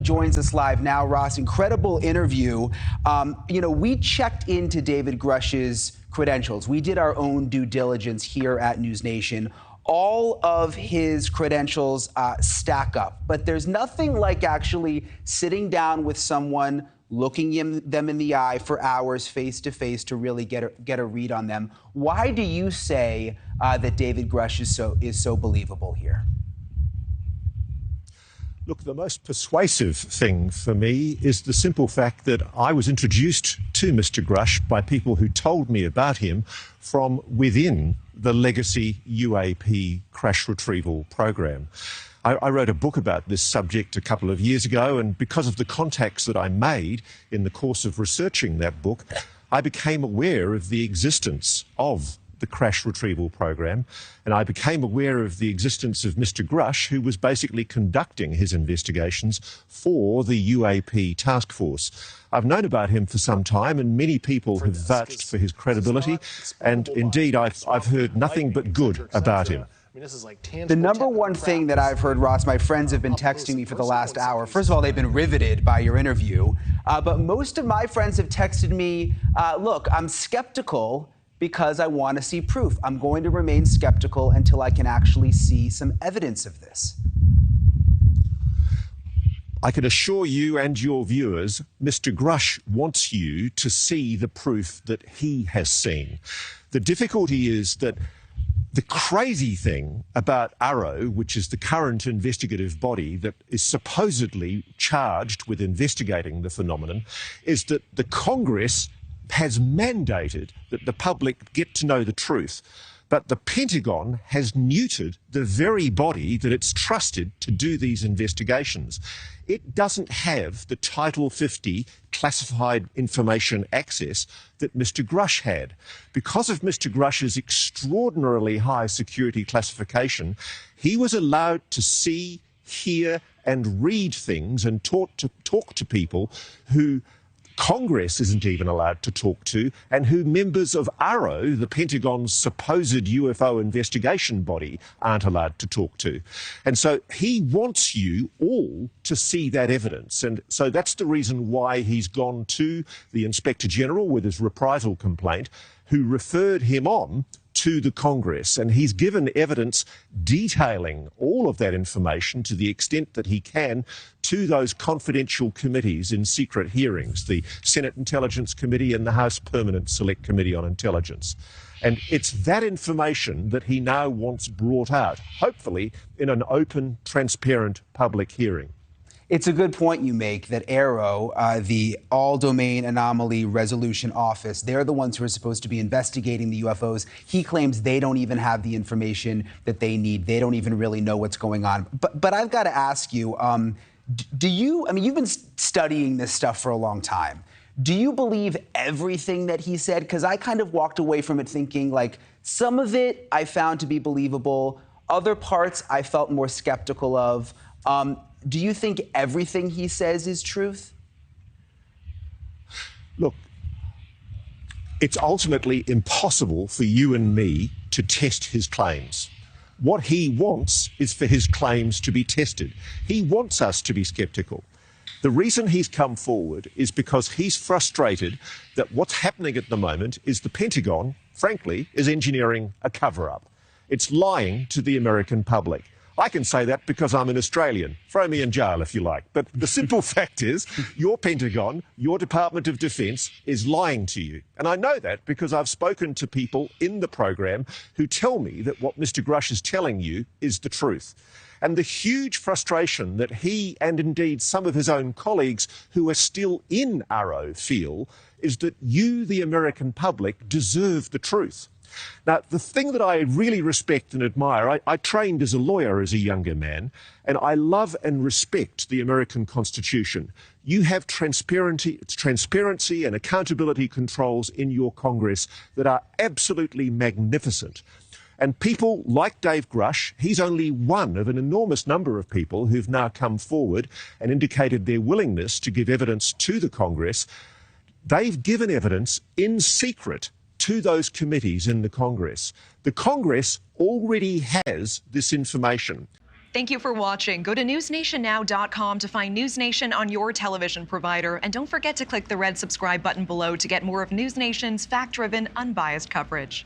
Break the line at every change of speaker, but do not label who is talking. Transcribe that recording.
Joins us live now. Ross, incredible interview. We checked into David Grusch's credentials. We did our own due diligence here at NewsNation. All of his credentials stack up, but there's nothing like actually sitting down with someone, looking them in the eye for hours face to face to really get a read on them. Why do you say that David Grusch is so believable here?
Look, the most persuasive thing for me is the simple fact that I was introduced to Mr. Grusch by people who told me about him from within the legacy UAP crash retrieval program. I wrote a book about this subject a couple of years ago, and because of the contacts that I made in the course of researching that book, I became aware of the existence of the crash retrieval program, and I became aware of the existence of Mr. Grusch, who was basically conducting his investigations for the UAP task force. I've known about him for some time, and many people have vouched for his credibility, and indeed I've heard nothing but good about him.
The number one thing that I've heard, Ross, my friends have been texting me for the last hour. First of all, they've been riveted by your interview, but most of my friends have texted me, look, I'm skeptical because I want to see proof. I'm going to remain skeptical until I can actually see some evidence of this.
I can assure you and your viewers, Mr. Grusch wants you to see the proof that he has seen. The difficulty is that the crazy thing about ARROW, which is the current investigative body that is supposedly charged with investigating the phenomenon, is that the Congress has mandated that the public get to know the truth, but the Pentagon has neutered the very body that it's trusted to do these investigations. It doesn't have the Title 50 classified information access that Mr. Grusch had. Because of Mr. Grusch's extraordinarily high security classification, he was allowed to see, hear and read things and talk to people who Congress isn't even allowed to talk to, and who members of ARROW, the Pentagon's supposed UFO investigation body, aren't allowed to talk to. And so he wants you all to see that evidence. And so that's the reason why he's gone to the Inspector General with his reprisal complaint, who referred him on to the Congress, and he's given evidence detailing all of that information to the extent that he can to those confidential committees in secret hearings, the Senate Intelligence Committee and the House Permanent Select Committee on Intelligence. And it's that information that he now wants brought out, hopefully in an open, transparent public hearing.
It's a good point you make that ARROW, the All-Domain Anomaly Resolution Office, they're the ones who are supposed to be investigating the UFOs. He claims they don't even have the information that they need. They don't even really know what's going on. But I've got to ask you, you've been studying this stuff for a long time. Do you believe everything that he said? Because I kind of walked away from it thinking, like, some of it I found to be believable. Other parts I felt more skeptical of. Do you think everything he says is truth?
Look, it's ultimately impossible for you and me to test his claims. What he wants is for his claims to be tested. He wants us to be skeptical. The reason he's come forward is because he's frustrated that what's happening at the moment is the Pentagon, frankly, is engineering a cover-up. It's lying to the American public. I can say that because I'm an Australian. Throw me in jail if you like. But the simple fact is, your Pentagon, your Department of Defence is lying to you. And I know that because I've spoken to people in the program who tell me that what Mr. Grusch is telling you is the truth. And the huge frustration that he and indeed some of his own colleagues who are still in ARROW feel is that you, the American public, deserve the truth. Now, the thing that I really respect and admire, I trained as a lawyer as a younger man, and I love and respect the American Constitution. You have transparency and accountability controls in your Congress that are absolutely magnificent. And people like Dave Grusch, he's only one of an enormous number of people who've now come forward and indicated their willingness to give evidence to the Congress. They've given evidence in secret to those committees in the Congress. The Congress already has this information.
Thank you for watching. Go to newsnationnow.com to find News Nation on your television provider. And don't forget to click the red subscribe button below to get more of News Nation's fact-driven, unbiased coverage.